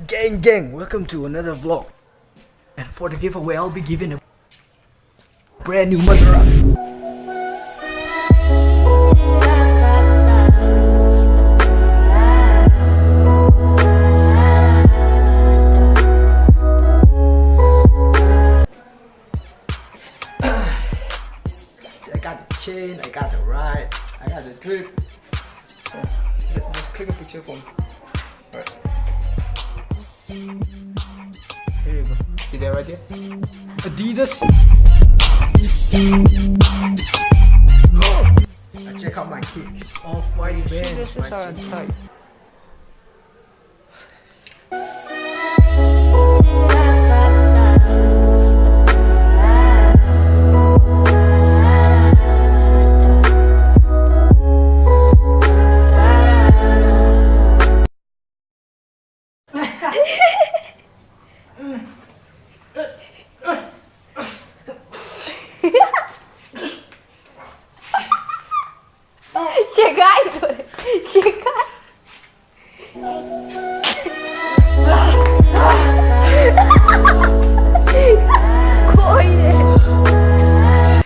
Gang, welcome to another vlog. And for the giveaway, I'll be giving a brand new Maserati. I got the chain, I got the ride, I got the drip. So, just click a picture for me. Alright. Here you go. See that right there? Adidas. I check out my kicks. Off-white bands. My tight. Chegar, chegar.